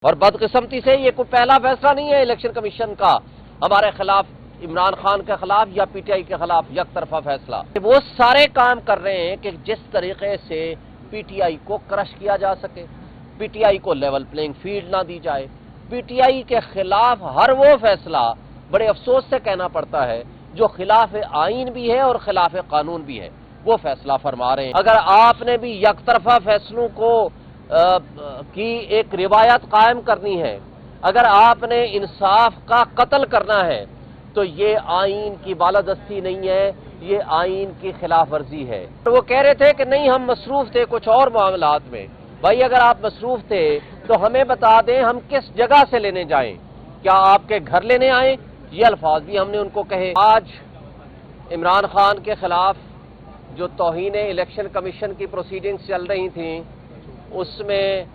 اور बदकिस्मती से ये कोई पहला फैसला नहीं है इलेक्शन कमीशन का हमारे खिलाफ, इमरान खान के खिलाफ या पीटीआई के खिलाफ एक तरफा फैसला। वो सारे काम कर रहे हैं कि जिस तरीके से पीटीआई को क्रश किया जा सके, पीटीआई को लेवल प्लेइंग फील्ड ना दी जाए। पीटीआई के खिलाफ हर वो फैसला बड़े अफसोस से कहना पड़ता है जो खिलाफ आइन भी है और खिलाफ कानून भी है, वो फैसला फरमा रहे हैं। अगर आपने भी एक तरफा फैसलों को की एक रिवायत कायम करनी है, अगर आपने इंसाफ का कत्ल करना है, तो ये आइन की बालादस्ती नहीं है, ये आइन की खिलाफ वर्जी है। तो वो कह रहे थे कि नहीं हम मसरूफ थे कुछ और मामलात में। भाई अगर आप मसरूफ थे तो हमें बता दें हम किस जगह से लेने जाएं, क्या आपके घर लेने आए? ये अल्फाज भी हमने उनको कहे। आज इमरान खान के खिलाफ जो तौहीन इलेक्शन कमीशन की प्रोसीडिंग्स चल रही थी, उसमें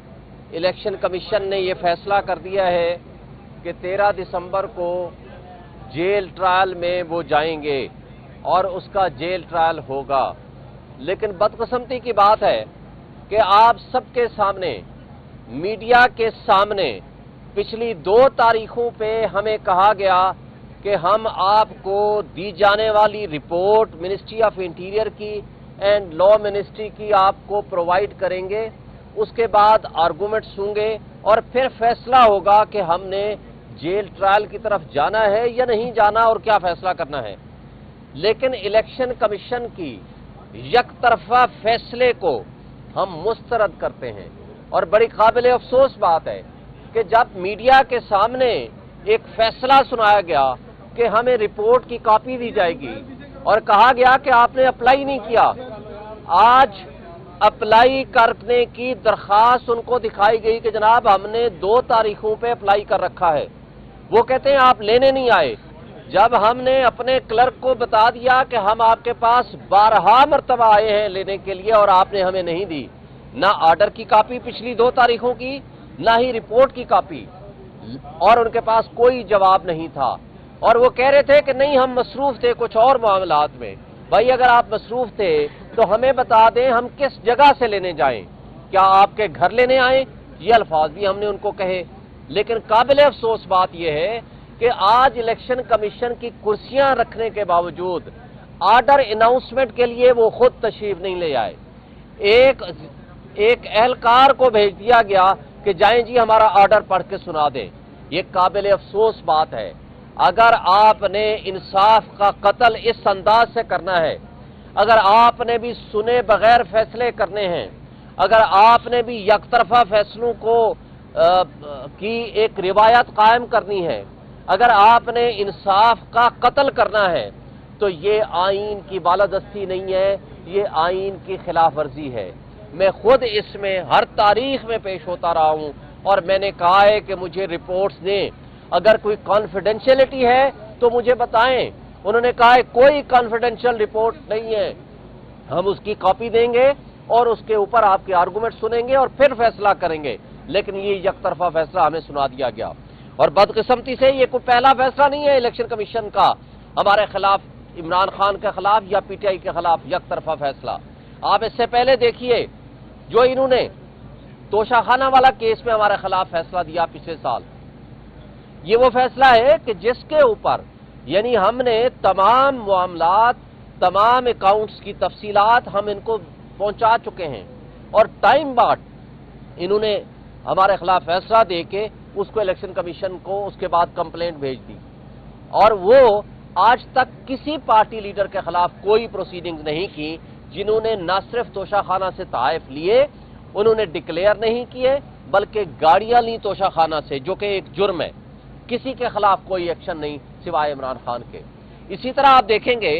इलेक्शन कमीशन ने यह फैसला कर दिया है कि 13 दिसंबर को जेल ट्रायल में वो जाएंगे और उसका जेल ट्रायल होगा। लेकिन बदकिस्मती की बात है कि आप सबके सामने, मीडिया के सामने पिछली 2 तारीखों पे हमें कहा गया कि हम आपको दी जाने वाली रिपोर्ट मिनिस्ट्री ऑफ इंटीरियर की एंड लॉ मिनिस्ट्री की आपको प्रोवाइड करेंगे, उसके बाद आर्गूमेंट्स होंगे और फिर फैसला होगा कि हमने जेल ट्रायल की तरफ जाना है या नहीं जाना और क्या फैसला करना है। लेकिन इलेक्शन कमीशन की एक तरफा फैसले को हम मुस्तरद करते हैं और बड़ी काबिल अफसोस बात है कि जब मीडिया के सामने एक फैसला सुनाया गया कि हमें रिपोर्ट की कॉपी दी जाएगी और कहा गया कि आपने अप्लाई नहीं किया, आज अप्लाई करने की दरखास्त उनको दिखाई गई कि जनाब हमने 2 तारीखों पे अप्लाई कर रखा है। वो कहते हैं आप लेने नहीं आए। जब हमने अपने क्लर्क को बता दिया कि हम आपके पास 12 मरतबा आए हैं लेने के लिए और आपने हमें नहीं दी, ना ऑर्डर की कॉपी पिछली 2 तारीखों की, ना ही रिपोर्ट की कॉपी, और उनके पास कोई जवाब नहीं था। और वो कह रहे थे कि नहीं हम मसरूफ थे कुछ और मामलात में। भाई अगर आप मसरूफ थे तो हमें बता दें हम किस जगह से लेने जाएं, क्या आपके घर लेने आए? ये अल्फाज भी हमने उनको कहे। लेकिन काबिल अफसोस बात यह है कि आज इलेक्शन कमीशन की कुर्सियां रखने के बावजूद ऑर्डर अनाउंसमेंट के लिए वो खुद तशरीफ नहीं ले आए। एक एहलकार को भेज दिया गया कि जाएं जी हमारा ऑर्डर पढ़ के सुना दें। ये काबिल अफसोस बात है। अगर आपने इंसाफ का कत्ल इस अंदाज से करना है, अगर आपने भी सुने बगैर फैसले करने हैं, अगर आपने भी एक तरफा फैसलों को की एक रिवायत कायम करनी है, अगर आपने इंसाफ का कत्ल करना है, तो ये आइन की बालादस्ती नहीं है, ये आइन की खिलाफ वर्जी है। मैं खुद इसमें हर तारीख में पेश होता रहा हूं और मैंने कहा है कि मुझे रिपोर्ट्स दें, अगर कोई कॉन्फिडेंशियलिटी है तो मुझे बताएं। उन्होंने कहा है कोई कॉन्फिडेंशियल रिपोर्ट नहीं है, हम उसकी कॉपी देंगे और उसके ऊपर आपके आर्गूमेंट सुनेंगे और फिर फैसला करेंगे। लेकिन ये एक तरफा फैसला हमें सुना दिया गया और बदकिस्मती से ये कोई पहला फैसला नहीं है इलेक्शन कमीशन का हमारे खिलाफ, इमरान खान के खिलाफ या पीटीआई के खिलाफ एक तरफा फैसला। आप इससे पहले देखिए जो इन्होंने तोशाखाना वाला केस में हमारे खिलाफ फैसला दिया पिछले साल, ये वो फैसला है कि जिसके ऊपर यानी हमने तमाम मामलात, तमाम अकाउंट्स की तफसीलात हम इनको पहुंचा चुके हैं और टाइम बाद इन्होंने हमारे खिलाफ फैसला दे के उसको इलेक्शन कमीशन को उसके बाद कंप्लेंट भेज दी। और वो आज तक किसी पार्टी लीडर के खिलाफ कोई प्रोसीडिंग्स नहीं की जिन्होंने न सिर्फ तोशाखाना से ताइफ लिए, उन्होंने डिक्लेयर नहीं किए, बल्कि गाड़ियां ली तोशाखाना से, जो कि एक जुर्म है। किसी के खिलाफ कोई एक्शन नहीं सिवाय इमरान खान के। इसी तरह आप देखेंगे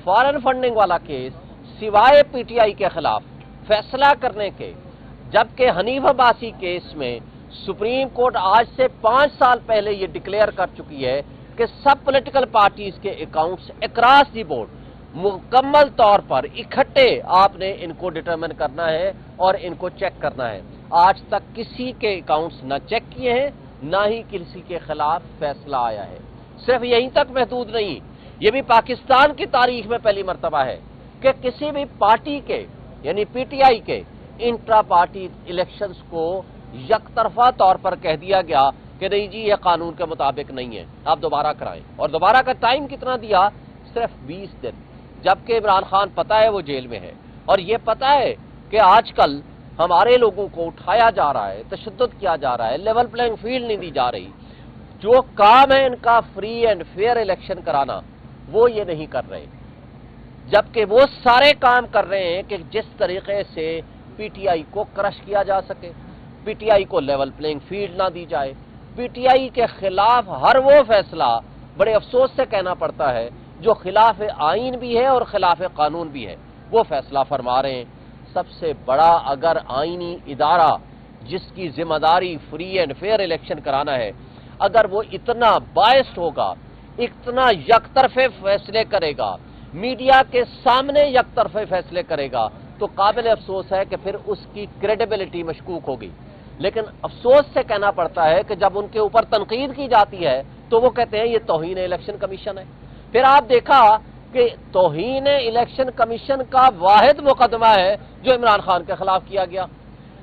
फॉरेन फंडिंग वाला केस सिवाय पीटीआई के खिलाफ फैसला करने के, जबकि हनीफ अब्बासी केस में सुप्रीम कोर्ट आज से 5 साल पहले ये डिक्लेयर कर चुकी है कि सब पॉलिटिकल पार्टीज के अकाउंट्स अक्रॉस दी बोर्ड मुकम्मल तौर पर इकट्ठे आपने इनको डिटरमिन करना है और इनको चेक करना है। आज तक किसी के अकाउंट्स न चेक किए हैं, ना ही किसी के खिलाफ फैसला आया है। सिर्फ यहीं तक महदूद नहीं, ये भी पाकिस्तान की तारीख में पहली मर्तबा है कि किसी भी पार्टी के यानी पीटीआई के इंट्रा पार्टी इलेक्शंस को یک طرفہ طور پر کہہ دیا گیا کہ نہیں جی یہ قانون کے مطابق نہیں ہے، آپ دوبارہ کرائیں، اور دوبارہ کا ٹائم کتنا دیا؟ صرف 20 دن، جبکہ عمران خان پتہ ہے وہ جیل میں ہے، اور یہ پتہ ہے کہ آج کل ہمارے لوگوں کو اٹھایا جا رہا ہے، تشدد کیا جا رہا ہے، لیول پلینگ فیلڈ نہیں دی جا رہی، جو کام ہے ان کا فری اینڈ فیئر الیکشن کرانا وہ یہ نہیں کر رہے، جبکہ وہ سارے کام کر رہے ہیں کہ جس طریقے سے پی ٹی آئی کو کرش کیا جا سکے، پی ٹی آئی کو لیول پلینگ فیلڈ نہ دی جائے، پی ٹی آئی کے خلاف ہر وہ فیصلہ بڑے افسوس سے کہنا پڑتا ہے جو خلاف آئین بھی ہے اور خلاف قانون بھی ہے، وہ فیصلہ فرما رہے ہیں۔ سب سے بڑا اگر آئینی ادارہ جس کی ذمہ داری فری اینڈ فیئر الیکشن کرانا ہے، اگر وہ اتنا بائسڈ ہوگا، اتنا یک طرفے فیصلے کرے گا، میڈیا کے سامنے یک طرفے فیصلے کرے گا، تو قابل افسوس ہے کہ پھر اس کی کریڈیبلٹی مشکوک ہوگی۔ لیکن افسوس سے کہنا پڑتا ہے کہ جب ان کے اوپر تنقید کی جاتی ہے تو وہ کہتے ہیں یہ توہین الیکشن کمیشن ہے۔ پھر آپ دیکھا کہ توہین الیکشن کمیشن کا واحد مقدمہ ہے جو عمران خان کے خلاف کیا گیا۔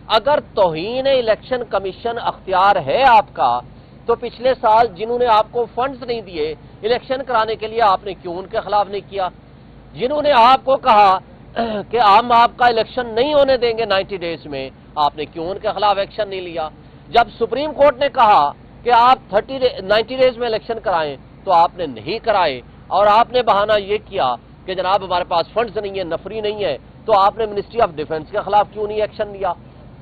اگر توہین الیکشن کمیشن اختیار ہے آپ کا، تو پچھلے سال جنہوں نے آپ کو فنڈز نہیں دیے الیکشن کرانے کے لیے، آپ نے کیوں ان کے خلاف نہیں کیا؟ جنہوں نے آپ کو کہا کہ ہم آپ کا الیکشن نہیں ہونے دیں گے 90 ڈیز میں، آپ نے کیوں ان کے خلاف ایکشن نہیں لیا؟ جب سپریم کورٹ نے کہا کہ آپ 90 ڈیز میں الیکشن کرائیں تو آپ نے نہیں کرائے، اور آپ نے بہانہ یہ کیا کہ جناب ہمارے پاس فنڈز نہیں ہے، نفری نہیں ہے، تو آپ نے منسٹری آف ڈیفنس کے خلاف کیوں نہیں ایکشن لیا؟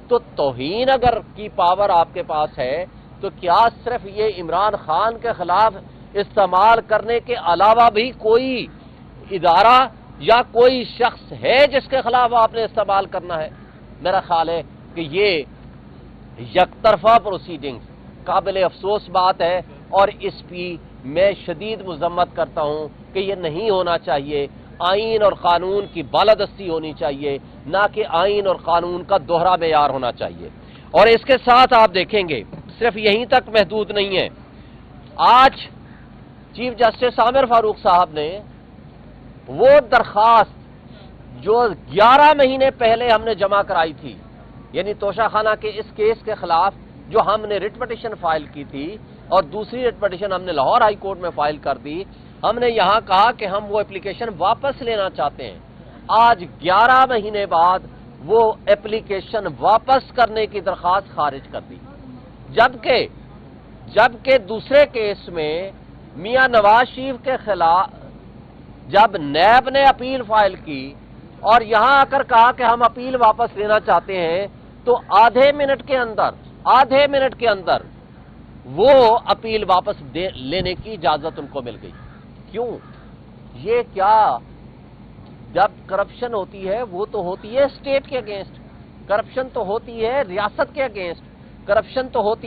تو توہین اگر کی پاور آپ کے پاس ہے تو کیا صرف یہ عمران خان کے خلاف استعمال کرنے کے علاوہ بھی کوئی ادارہ یا کوئی شخص ہے جس کے خلاف آپ نے استعمال کرنا ہے؟ میرا خیال ہے کہ یہ یک طرفہ پروسیڈنگز قابل افسوس بات ہے، اور اس کی میں شدید مذمت کرتا ہوں کہ یہ نہیں ہونا چاہیے۔ آئین اور قانون کی بالادستی ہونی چاہیے، نہ کہ آئین اور قانون کا دوہرا معیار ہونا چاہیے۔ اور اس کے ساتھ آپ دیکھیں گے صرف یہیں تک محدود نہیں ہے، آج چیف جسٹس عامر فاروق صاحب نے وہ درخواست جو 11 مہینے پہلے ہم نے جمع کرائی تھی، یعنی توشہ خانہ کے اس کیس کے خلاف جو ہم نے ریٹ پٹیشن فائل کی تھی، اور دوسری ریٹ پٹیشن ہم نے لاہور ہائی کورٹ میں فائل کر دی، ہم نے یہاں کہا کہ ہم وہ اپلیکیشن واپس لینا چاہتے ہیں۔ آج 11 مہینے بعد وہ اپلیکیشن واپس کرنے کی درخواست خارج کر دی، جبکہ دوسرے کیس میں میاں نواز شریف کے خلاف جب نیب نے اپیل فائل کی اور یہاں آ کر کہا کہ ہم اپیل واپس لینا چاہتے ہیں، تو آدھے منٹ کے اندر وہ اپیل واپس لینے کی اجازت ان کو مل گئی۔ کیوں؟ یہ کیا؟ جب کرپشن ہوتی ہے وہ تو ہوتی ہے اسٹیٹ کے اگینسٹ، کرپشن تو ہوتی ہے ریاست کے اگینسٹ، کرپشن تو ہوتی